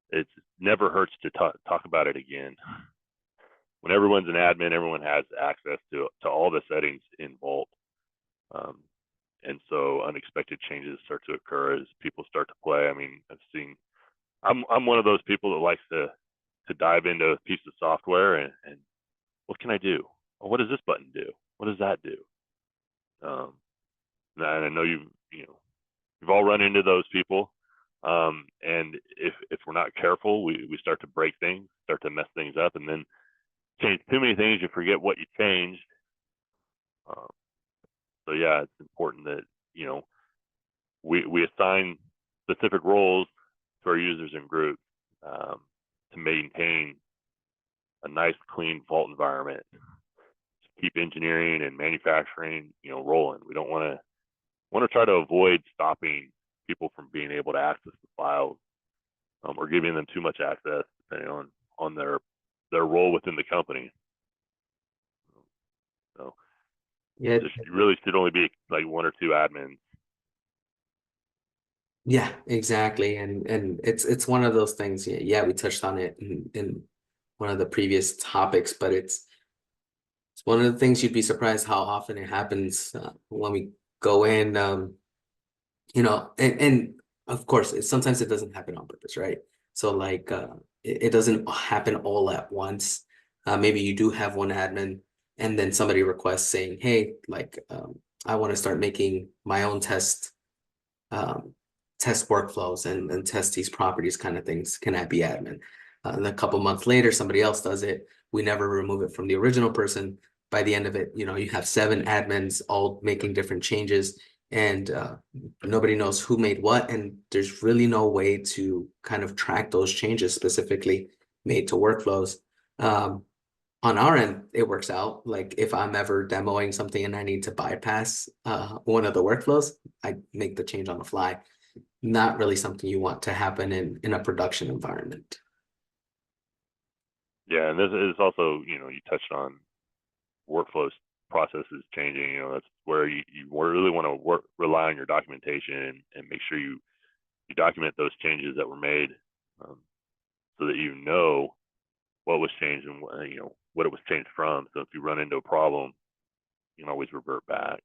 it never hurts to talk about it again. When everyone's an admin, everyone has access to all the settings in Vault. And so unexpected changes start to occur as people start to play. I mean, I'm one of those people that likes to dive into a piece of software and what can I do? Well, what does this button do? What does that do? And I know you've all run into those people. And if we're not careful, we start to break things, start to mess things up, and then change too many things, you forget what you changed. So yeah, it's important that we assign specific roles to our users and groups to maintain a nice, clean Vault environment. To keep engineering and manufacturing, rolling. We don't want to try to avoid stopping people from being able to access the files or giving them too much access, depending on their role within the company. So yeah, it really should only be like 1 or 2 admins. Yeah, exactly. And it's one of those things. Yeah, we touched on it in one of the previous topics, but it's one of the things you'd be surprised how often it happens when we go in. And of course, sometimes it doesn't happen on purpose, right? So like it doesn't happen all at once. Maybe you do have one admin, and then somebody requests saying, "Hey, like I want to start making my own um, test workflows and test these properties kind of things. Can I be admin?" And a couple months later, somebody else does it. We never remove it from the original person. By the end of it, you have 7 admins all making different changes, and nobody knows who made what, and there's really no way to kind of track those changes specifically made to workflows. On our end, it works out. Like if I'm ever demoing something and I need to bypass one of the workflows, I make the change on the fly. Not really something you want to happen in a production environment. Yeah, and this is also, you touched on workflows processes changing. That's where you really want to rely on your documentation and make sure you document those changes that were made, so that you know what was changed and what it was changed from. So if you run into a problem, you can always revert back.